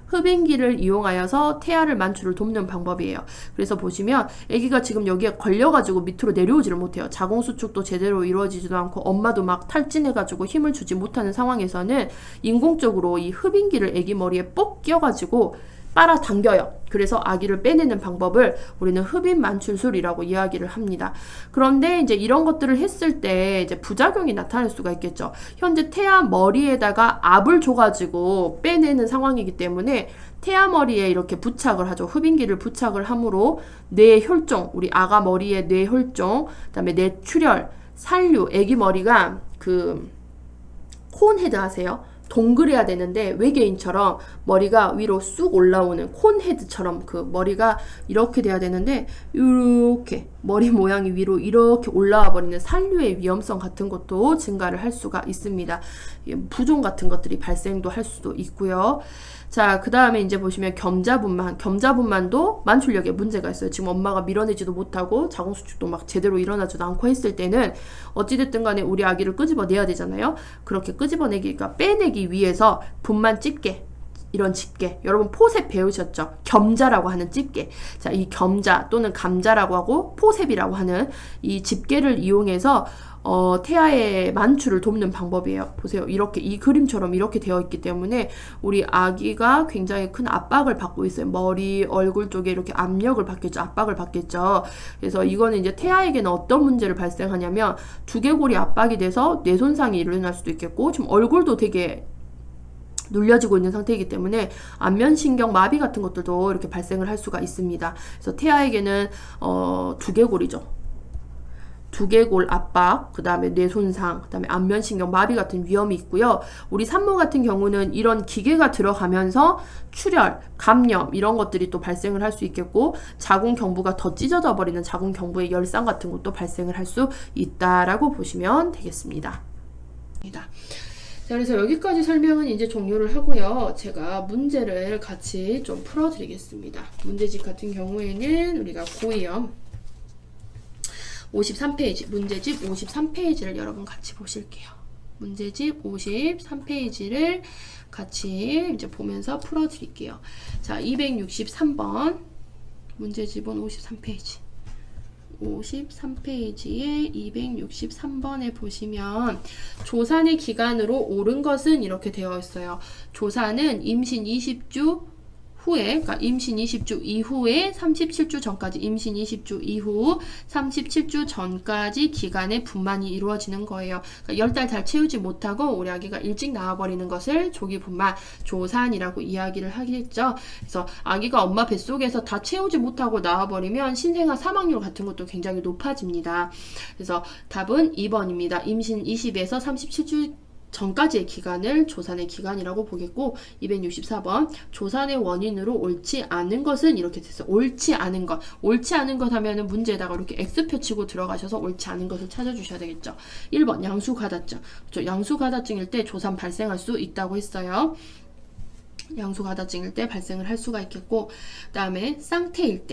흡인기를 이용하여서 태아를 만출을 돕는 방법이에요. 그래서 보시면 아기가 지금 여기에 걸려가지고 밑으로 내려오지를 못해요. 자궁수축도 제대로 이루어지지도 않고 엄마도 막 탈진해가지고 힘을 주지 못하는 상황에서는 인공적으로 이 흡인기를 아기 머리에 뻑 끼워가지고 빨아당겨요. 그래서 아기를 빼내는 방법을 우리는 흡입만출술이라고 이야기를 합니다. 그런데 이제 이런 것들을 했을 때 이제 부작용이 나타날 수가 있겠죠. 현재 태아 머리에다가 압을 줘가지고 빼내는 상황이기 때문에 태아 머리에 이렇게 부착을 하죠. 흡인기를 부착을 함으로 뇌혈종, 우리 아가 머리에 뇌혈종, 그다음에 뇌출혈, 산류, 아기 머리가 그 콘헤드 아세요? 동그래야 되는데 외계인처럼 머리가 위로 쑥 올라오는 콘헤드처럼 그 머리가 이렇게 돼야 되는데 이렇게 머리 모양이 위로 이렇게 올라와 버리는 산류의 위험성 같은 것도 증가를 할 수가 있습니다. 부종 같은 것들이 발생도 할 수도 있고요. 자, 그 다음에 이제 보시면 겸자분만도 만출력에 문제가 있어요. 지금 엄마가 밀어내지도 못하고 자궁수축도 막 제대로 일어나지도 않고 했을 때는 어찌됐든 간에 우리 아기를 끄집어내야 되잖아요. 그렇게 끄집어내기가 빼내기 위해서 분만 집게, 이런 집게, 여러분 포셉 배우셨죠? 겸자라고 하는 집게. 자, 이 겸자 또는 감자라고 하고 포셉이라고 하는 이 집게를 이용해서 태아의 만출을 돕는 방법이에요. 보세요. 이렇게 이 그림처럼 이렇게 되어 있기 때문에 우리 아기가 굉장히 큰 압박을 받고 있어요. 머리, 얼굴 쪽에 이렇게 압력을 받겠죠. 압박을 받겠죠. 그래서 이거는 이제 태아에게는 어떤 문제를 발생하냐면 두개골이 압박이 돼서 뇌 손상이 일어날 수도 있겠고 지금 얼굴도 되게 눌려지고 있는 상태이기 때문에 안면신경 마비 같은 것들도 이렇게 발생을 할 수가 있습니다. 그래서 태아에게는 두개골이죠. 두개골 압박, 그 다음에 뇌 손상, 그 다음에 안면신경 마비 같은 위험이 있고요. 우리 산모 같은 경우는 이런 기계가 들어가면서 출혈, 감염 이런 것들이 또 발생을 할 수 있겠고 자궁경부가 더 찢어져 버리는 자궁경부의 열상 같은 것도 발생을 할 수 있다라고 보시면 되겠습니다. 자, 그래서 여기까지 설명은 이제 종료를 하고요. 제가 문제를 같이 좀 풀어드리겠습니다. 문제집 같은 경우에는 우리가 고2요. 53페이지, 문제집 53페이지를 여러분 같이 보실게요. 문제집 53페이지를 같이 이제 보면서 풀어드릴게요. 자, 263번. 문제집은 53페이지. 53페이지에 263번에 보시면 조산의 기간으로 옳은 것은 이렇게 되어 있어요. 조산은 임신 20주 후에, 그러니까 임신 20주 이후에 37주 전까지, 임신 20주 이후 37주 전까지 기간에 분만이 이루어지는 거예요. 그러니까 10달 잘 채우지 못하고 우리 아기가 일찍 나와버리는 것을 조기 분만, 조산이라고 이야기를 하겠죠. 그래서 아기가 엄마 뱃속에서 다 채우지 못하고 나와버리면 신생아 사망률 같은 것도 굉장히 높아집니다. 그래서 답은 2번입니다. 임신 20에서 37주 전까지의 기간을 조산의 기간이라고 보겠고 264번 조산의 원인으로 옳지 않은 것은 이렇게 됐어요. 옳지 않은 것. 옳지 않은 것 하면은 문제에다가 이렇게 X표 치고 들어가셔서 옳지 않은 것을 찾아주셔야 되겠죠. 1번 양수가다증. 그렇죠. 양수가다증일 때 조산 발생할 수 있다고 했어요. 양수가다증일 때 발생을 할 수가 있겠고 그 다음에 쌍태일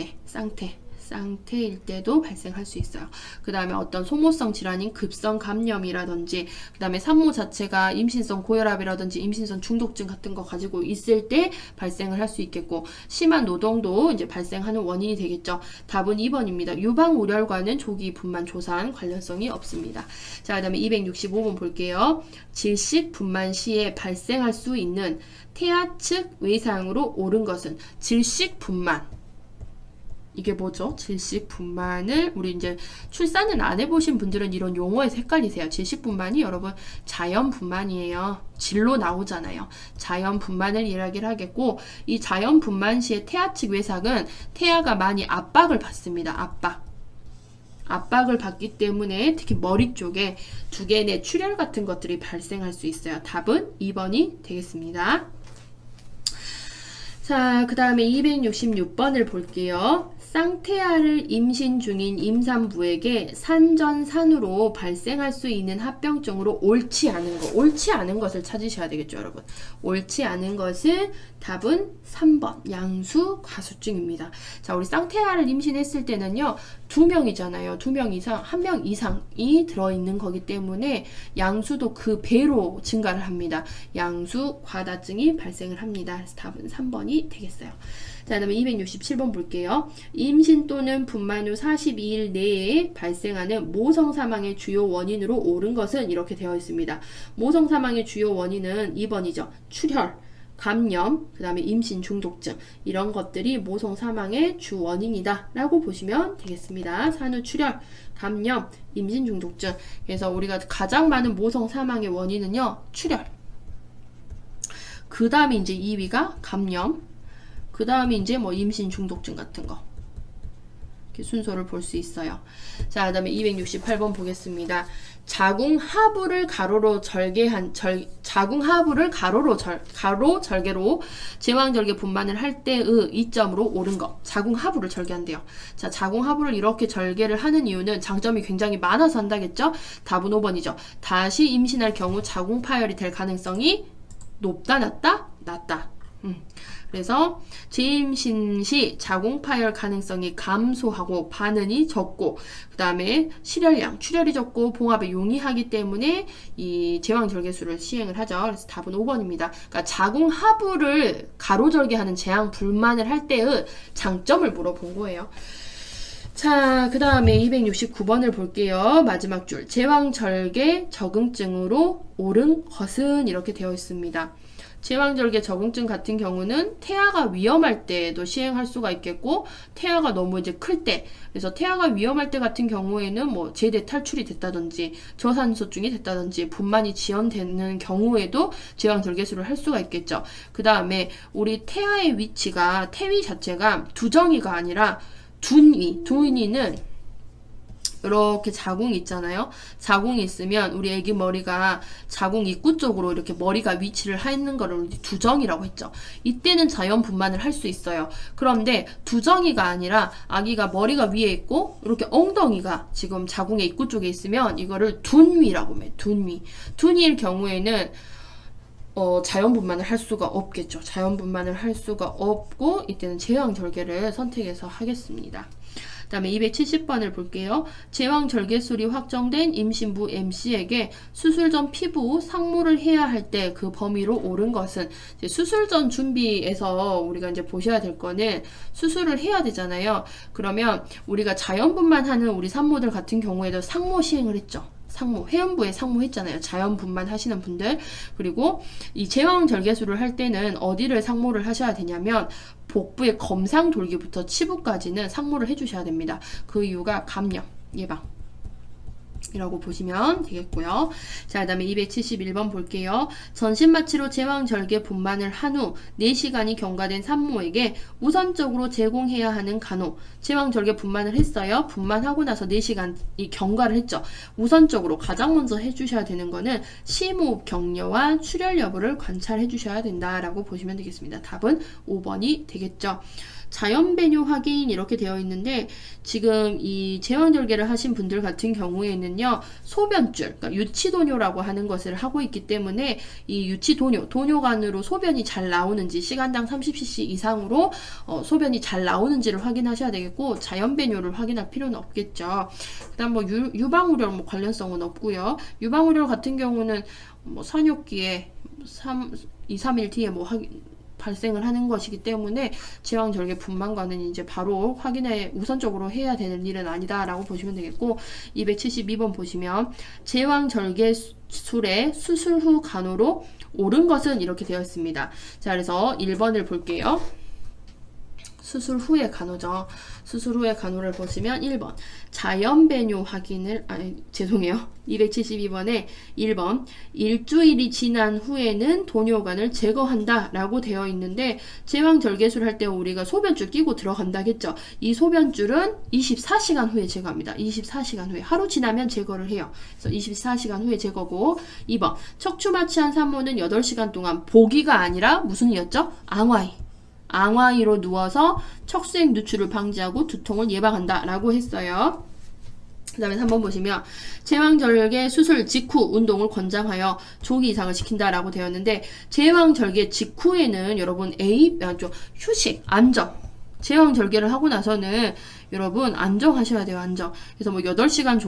때도 발생할 수 있어요. 그 다음에 어떤 소모성 질환인 급성 감염이라든지 그 다음에 산모 자체가 임신성 고혈압이라든지 임신성 중독증 같은 거 가지고 있을 때 발생을 할 수 있겠고 심한 노동도 이제 발생하는 원인이 되겠죠. 답은 2번입니다. 유방우렬과는 조기 분만 조산 관련성이 없습니다. 자, 그 다음에 265번 볼게요. 질식 분만 시에 발생할 수 있는 태아 측 외상으로 옳은 것은 질식 분만. 이게 뭐죠? 질식 분만을 우리 이제 출산을 안 해보신 분들은 이런 용어에서 헷갈리세요. 질식 분만이 여러분 자연 분만이에요. 질로 나오잖아요. 자연 분만을 이야기를 하겠고 이 자연 분만 시의 태아 측 외상은 태아가 많이 압박을 받습니다. 압박을 받기 때문에 특히 머리 쪽에 두개의 출혈 같은 것들이 발생할 수 있어요. 답은 2번이 되겠습니다. 자, 그 다음에 266번을 볼게요. 쌍태아를 임신 중인 임산부에게 산전산후로 발생할 수 있는 합병증으로 옳지 않은 것을 찾으셔야 되겠죠, 여러분. 옳지 않은 것은 답은 3번 양수 과수증입니다. 자, 우리 쌍태아를 임신했을 때는요, 2명이잖아요. 2명 이상, 1명 이상이 들어있는 거기 때문에 양수도 그 배로 증가를 합니다. 양수 과다증이 발생을 합니다. 그래서 답은 3번이 되겠어요. 자, 그다음에 267번 볼게요. 임신 또는 분만 후 42일 내에 발생하는 모성 사망의 주요 원인으로 옳은 것은 이렇게 되어 있습니다. 모성 사망의 주요 원인은 2번이죠. 출혈, 감염, 그 다음에 임신 중독증, 이런 것들이 모성 사망의 주 원인이다 라고 보시면 되겠습니다. 산후 출혈, 감염, 임신 중독증. 그래서 우리가 가장 많은 모성 사망의 원인은요, 출혈. 그 다음에 이제 2위가 감염, 그 다음에 이제 뭐 임신 중독증 같은 거. 이렇게 순서를 볼 수 있어요. 자, 그 다음에 268번 보겠습니다. 자궁하부를 가로 절개로 제왕절개 분만을 할 때의 이점으로 옳은 것. 자궁하부를 절개한대요. 자, 자궁하부를 이렇게 절개를 하는 이유는 장점이 굉장히 많아서 한다겠죠? 답은 5번이죠. 다시 임신할 경우 자궁 파열이 될 가능성이 높다, 낮다? 낮다. 그래서 재임신 시 자궁 파열 가능성이 감소하고 반응이 적고, 그 다음에 실혈량, 출혈이 적고 봉합에 용이하기 때문에 이 제왕절개술을 시행을 하죠. 그래서 답은 5번입니다. 그러니까 자궁 하부를 가로절개하는 제왕 불만을 할 때의 장점을 물어본 거예요. 자, 그 다음에 269번을 볼게요. 마지막 줄. 제왕절개 적응증으로 옳은 것은 이렇게 되어 있습니다. 제왕절개 적응증 같은 경우는 태아가 위험할 때도 시행할 수가 있겠고, 태아가 너무 이제 클 때, 그래서 태아가 위험할 때 같은 경우에는 뭐 제대 탈출이 됐다든지 저산소증이 됐다든지 분만이 지연되는 경우에도 제왕절개술을 할 수가 있겠죠. 그 다음에 우리 태아의 위치가, 태위 자체가 두정이가 아니라 둔위는 이렇게 자궁이 있잖아요. 자궁이 있으면 우리 애기 머리가 자궁 입구 쪽으로 이렇게 머리가 위치를 하는 거를 우리 두정이라고 했죠. 이때는 자연 분만을 할 수 있어요. 그런데 두정이가 아니라 아기가 머리가 위에 있고 이렇게 엉덩이가 지금 자궁의 입구 쪽에 있으면 이거를 둔위라고 해요. 둔위일 경우에는 자연 분만을 할 수가 없겠죠. 자연 분만을 할 수가 없고 이때는 제왕절개를 선택해서 하겠습니다. 그 다음에 270번을 볼게요. 제왕절개술이 확정된 임신부 MC에게 수술 전 피부 상모를 해야 할 때 그 범위로 옳은 것은, 이제 수술 전 준비에서 우리가 이제 보셔야 될 거는 수술을 해야 되잖아요. 그러면 우리가 자연분만하는 우리 산모들 같은 경우에도 상모 시행을 했죠. 상모, 회원부에 상모했잖아요. 자연분만 하시는 분들. 그리고 이 제왕절개술을 할 때는 어디를 상모를 하셔야 되냐면 복부의 검상돌기부터 치부까지는 상모를 해주셔야 됩니다. 그 이유가 감염 예방 이라고 보시면 되겠고요. 자, 그 다음에 271번 볼게요. 전신마취로 제왕절개 분만을 한 후 4시간이 경과된 산모에게 우선적으로 제공해야 하는 간호. 제왕절개 분만을 했어요. 분만하고 나서 4시간이 경과를 했죠. 우선적으로 가장 먼저 해주셔야 되는 거는 심호흡 격려와 출혈 여부를 관찰해 주셔야 된다라고 보시면 되겠습니다. 답은 5번이 되겠죠. 자연 배뇨 확인 이렇게 되어 있는데, 지금 이 제왕절개를 하신 분들 같은 경우에는요, 소변줄, 그러니까 유치도뇨라고 하는 것을 하고 있기 때문에 이 도뇨관으로 소변이 잘 나오는지, 시간당 30cc 이상으로 소변이 잘 나오는지를 확인하셔야 되겠고, 자연 배뇨를 확인할 필요는 없겠죠. 그다음 뭐 유방우려 뭐 관련성은 없고요. 유방우려 같은 경우는 뭐 산욕기에 2, 3일 뒤에 뭐 발생을 하는 것이기 때문에 제왕절개 분만과는 이제 바로 우선적으로 해야 되는 일은 아니다라고 보시면 되겠고, 272번 보시면 제왕절개술의 수술 후 간호로 옳은 것은 이렇게 되어 있습니다. 자, 그래서 1번을 볼게요. 수술 후의 간호죠. 수술 후의 간호를 보시면 1번 자연 배뇨 확인을 272번에 1번 일주일이 지난 후에는 도뇨관을 제거한다 라고 되어 있는데, 제왕절개술 할 때 우리가 소변줄 끼고 들어간다겠죠. 이 소변줄은 24시간 후에 제거합니다. 24시간 후에, 하루 지나면 제거를 해요. 그래서 24시간 후에 제거고, 2번 척추 마취한 산모는 8시간 동안 보기가 아니라 무슨 이었죠? 앙화이 앙화이로 누워서 척수액 누출을 방지하고 두통을 예방한다 라고 했어요. 그 다음에 3번 보시면 제왕절개 수술 직후 운동을 권장하여 조기 이상을 시킨다라고 되었는데 제왕절개 직후에는 여러분 휴식, 안정 제왕절개를 하고 나서는 여러분 안정하셔야 돼요. 안정. 그래서 뭐 8시간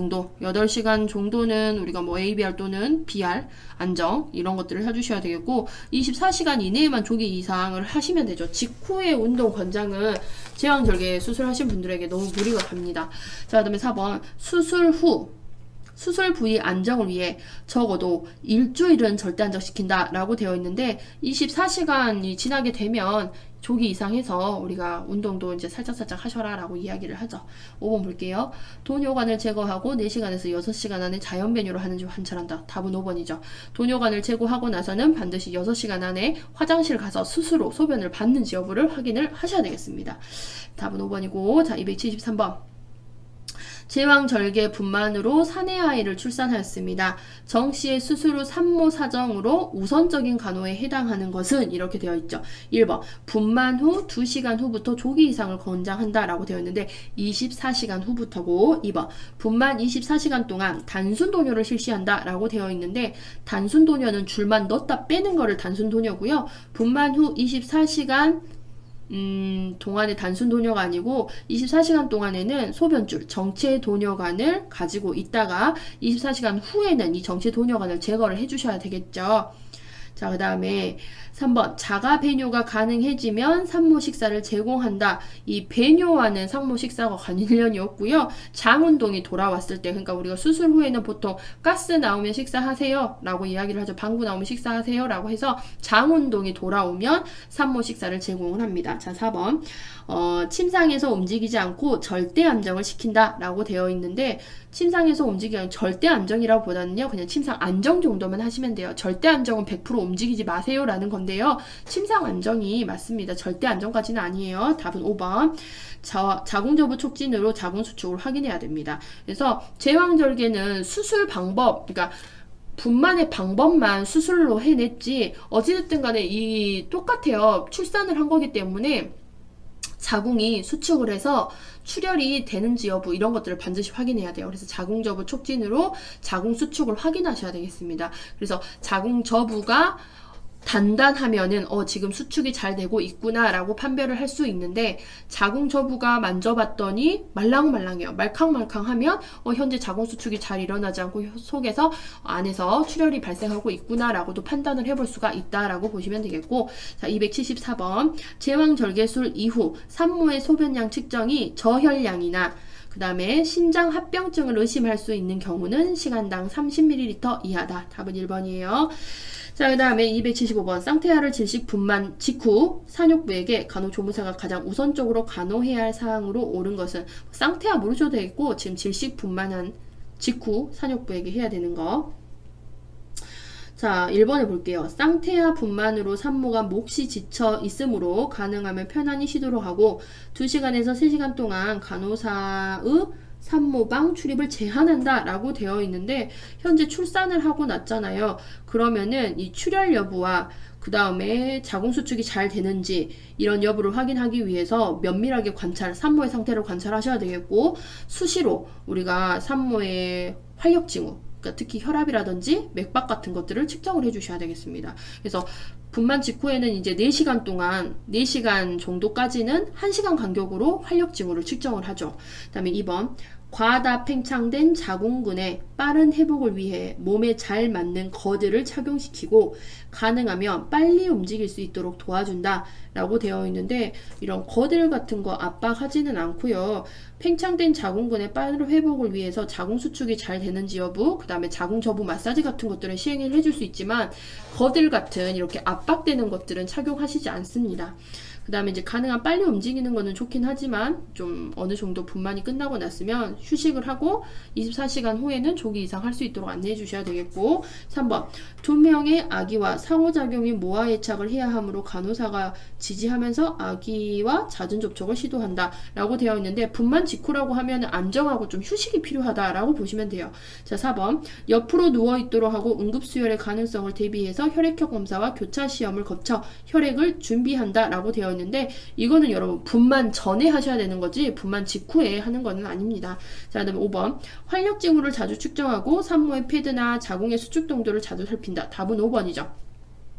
정도는 우리가 뭐 ABR 또는 BR 안정 이런 것들을 해주셔야 되겠고 24시간 이내에만 조기 이상을 하시면 되죠. 직후의 운동 권장은 제왕절개 수술하신 분들에게 너무 무리가 갑니다. 자, 그 다음에 4번 수술 후 수술 부위 안정을 위해 적어도 일주일은 절대 안정시킨다 라고 되어 있는데 24시간이 지나게 되면 조기 이상 해서 우리가 운동도 이제 살짝살짝 하셔라 라고 이야기를 하죠. 5번 볼게요. 돈요관을 제거하고 4시간에서 6시간 안에 자연 배뇨를 하는지 관찰한다. 답은 5번이죠. 돈요관을 제거하고 나서는 반드시 6시간 안에 화장실 가서 스스로 소변을 받는지 여부를 확인을 하셔야 되겠습니다. 답은 5번이고 자 273번 제왕절개 분만으로 사내 아이를 출산하였습니다. 정씨의 수술 후 산모 사정으로 우선적인 간호에 해당하는 것은 이렇게 되어 있죠. 1번 분만 후 2시간 후부터 조기 이상을 권장한다 라고 되어 있는데 24시간 후부터고 2번 분만 24시간 동안 단순 도뇨를 실시한다 라고 되어 있는데 단순 도뇨는 줄만 넣었다 빼는 거를 단순 도뇨고요. 분만 후 24시간 동안의 단순 도뇨가 아니고 24시간 동안에는 소변줄, 정체 도뇨관을 가지고 있다가 24시간 후에는 이 정체 도뇨관을 제거를 해주셔야 되겠죠. 자, 그 다음에 3번 자가 배뇨가 가능해지면 산모 식사를 제공한다. 이 배뇨와는 산모 식사가 관련이 없고요. 장운동이 돌아왔을 때 그러니까 우리가 수술 후에는 보통 가스 나오면 식사하세요 라고 이야기를 하죠. 방구 나오면 식사하세요 라고 해서 장운동이 돌아오면 산모 식사를 제공을 합니다. 자, 4번 침상에서 움직이지 않고 절대 안정을 시킨다 라고 되어 있는데 침상에서 움직이는 절대 안정이라고 보다는요 그냥 침상 안정 정도만 하시면 돼요. 절대 안정은 100% 움직이지 마세요 라는 건데요. 침상 안정이 맞습니다. 절대 안정까지는 아니에요. 답은 5번 자궁저부 촉진으로 자궁 수축을 확인해야 됩니다. 그래서 제왕절개는 수술 방법 그러니까 분만의 방법만 수술로 해냈지 어찌됐든 간에 이 똑같아요. 출산을 한 거기 때문에 자궁이 수축을 해서 출혈이 되는지 여부 이런 것들을 반드시 확인해야 돼요. 그래서 자궁저부 촉진으로 자궁 수축을 확인하셔야 되겠습니다. 그래서 자궁저부가 단단하면은 지금 수축이 잘 되고 있구나 라고 판별을 할 수 있는데 자궁저부가 만져봤더니 말랑말랑해요. 말캉말캉하면 현재 자궁 수축이 잘 일어나지 않고 속에서 안에서 출혈이 발생하고 있구나 라고도 판단을 해볼 수가 있다라고 보시면 되겠고 자 274번 제왕절개술 이후 산모의 소변량 측정이 저혈량이나 그 다음에 신장 합병증을 의심할 수 있는 경우는 시간당 30ml 이하다. 답은 1번이에요. 자, 그 다음에 275번 쌍태아를 질식 분만 직후 산욕부에게 간호조무사가 가장 우선적으로 간호해야 할 사항으로 옳은 것은 쌍태아 모르셔도 되겠고 지금 질식 분만한 직후 산욕부에게 해야 되는 거. 자, 1번에 볼게요. 쌍태아 분만으로 산모가 몹시 지쳐 있으므로 가능하면 편안히 쉬도록 하고 2시간에서 3시간 동안 간호사의 산모방 출입을 제한한다 라고 되어 있는데 현재 출산을 하고 났잖아요. 그러면은 이 출혈 여부와 그 다음에 자궁수축이 잘 되는지 이런 여부를 확인하기 위해서 면밀하게 산모의 상태를 관찰하셔야 되겠고 수시로 우리가 산모의 활력징후 특히 혈압이라든지 맥박 같은 것들을 측정을 해주셔야 되겠습니다. 그래서 분만 직후에는 이제 4시간 정도까지는 1시간 간격으로 활력징후를 측정을 하죠. 그 다음에 2번 과다 팽창된 자궁근의 빠른 회복을 위해 몸에 잘 맞는 거드를 착용시키고 가능하면 빨리 움직일 수 있도록 도와준다 라고 되어 있는데 이런 거들 같은 거 압박하지는 않고요. 팽창된 자궁근의 빠른 회복을 위해서 자궁 수축이 잘 되는지 여부 그 다음에 자궁저부 마사지 같은 것들은 시행을 해줄 수 있지만 거들 같은 이렇게 압박되는 것들은 착용하시지 않습니다. 그 다음에 이제 가능한 빨리 움직이는 거는 좋긴 하지만 좀 어느 정도 분만이 끝나고 났으면 휴식을 하고 24시간 후에는 조기 이상 할 수 있도록 안내해 주셔야 되겠고 3번 2명의 아기와 상호작용이 모아애착을 해야 하므로 간호사가 지지하면서 아기와 잦은 접촉을 시도한다 라고 되어 있는데 분만 직후라고 하면 안정하고 좀 휴식이 필요하다 라고 보시면 돼요. 자 4번 옆으로 누워있도록 하고 응급수혈의 가능성을 대비해서 혈액형 검사와 교차 시험을 거쳐 혈액을 준비한다 라고 되어 있는데 이거는 여러분 분만 전에 하셔야 되는 거지 분만 직후에 하는 거는 아닙니다. 자, 그다음에 5번 활력 징후를 자주 측정하고 산모의 패드나 자궁의 수축 동도를 자주 살핀다. 답은 5번이죠.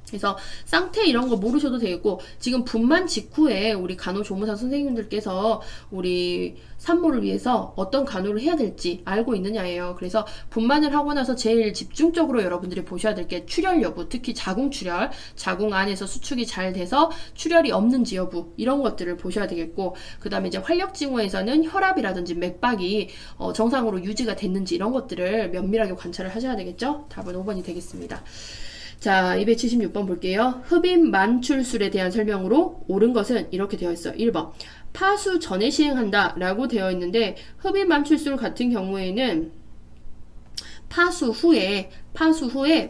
그래서 쌍태 이런 거 모르셔도 되겠고 지금 분만 직후에 우리 간호조무사 선생님들께서 우리 산모를 위해서 어떤 간호를 해야 될지 알고 있느냐예요. 그래서 분만을 하고 나서 제일 집중적으로 여러분들이 보셔야 될 게 출혈 여부, 특히 자궁 출혈, 자궁 안에서 수축이 잘 돼서 출혈이 없는지 여부 이런 것들을 보셔야 되겠고 그 다음에 이제 활력 징후에서는 혈압이라든지 맥박이 정상으로 유지가 됐는지 이런 것들을 면밀하게 관찰을 하셔야 되겠죠. 답은 5번이 되겠습니다. 자, 276번 볼게요. 흡입 만출술에 대한 설명으로 옳은 것은 이렇게 되어 있어. 1번. 파수 전에 시행한다 라고 되어 있는데 흡입 만출술 같은 경우에는 파수 후에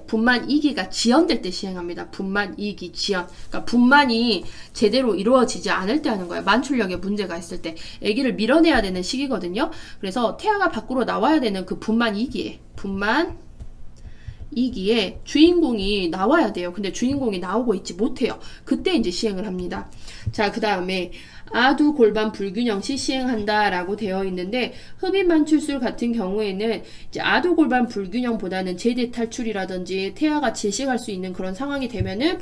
분만 2기가 지연될 때 시행합니다. 분만 2기 지연. 그러니까 분만이 제대로 이루어지지 않을 때 하는 거예요. 만출력에 문제가 있을 때. 아기를 밀어내야 되는 시기거든요. 그래서 태아가 밖으로 나와야 되는 그 분만 2기에 주인공이 나와야 돼요. 근데 주인공이 나오고 있지 못해요. 그때 이제 시행을 합니다. 자, 그 다음에 아두 골반 불균형 시 시행한다 라고 되어 있는데 흡입 만출술 같은 경우에는 이제 아두 골반 불균형보다는 제대 탈출이라든지 태아가 질식할 수 있는 그런 상황이 되면은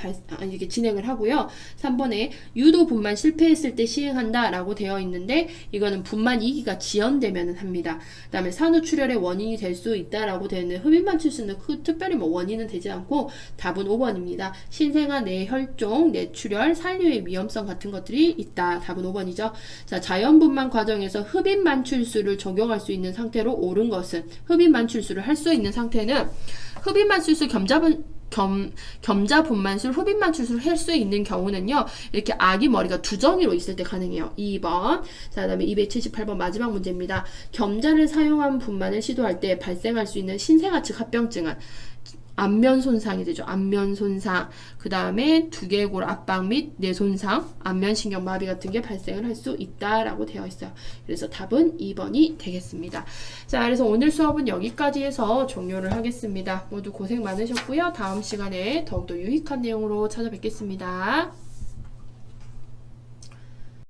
이렇게 진행을 하고요. 3번에 유도 분만 실패했을 때 시행한다 라고 되어 있는데 이거는 분만 2기가 지연되면은 합니다. 그 다음에 산후출혈의 원인이 될 수 있다 라고 되어 있는 흡입 만출술은 특별히 뭐 원인은 되지 않고 답은 5번입니다. 신생아 뇌혈종, 뇌출혈, 산류의 위험성 같은 것들이 있다. 답은 5번이죠. 자, 자연분만 과정에서 흡입 만출술을 적용할 수 있는 상태로 옳은 것은 흡입 만출술을 할 수 있는 상태는 흡입 만출술 겸자 분만술, 흡입 만출술을 할 수 있는 경우는요. 이렇게 아기 머리가 두정이로 있을 때 가능해요. 2번. 자, 그다음에 278번 마지막 문제입니다. 겸자를 사용한 분만을 시도할 때 발생할 수 있는 신생아 측 합병증은 안면 손상이 되죠. 안면 손상. 그 다음에 두개골 압박 및 뇌 손상, 안면신경 마비 같은 게 발생을 할 수 있다라고 되어 있어요. 그래서 답은 2번이 되겠습니다. 자, 그래서 오늘 수업은 여기까지 해서 종료를 하겠습니다. 모두 고생 많으셨고요. 다음 시간에 더욱더 유익한 내용으로 찾아뵙겠습니다.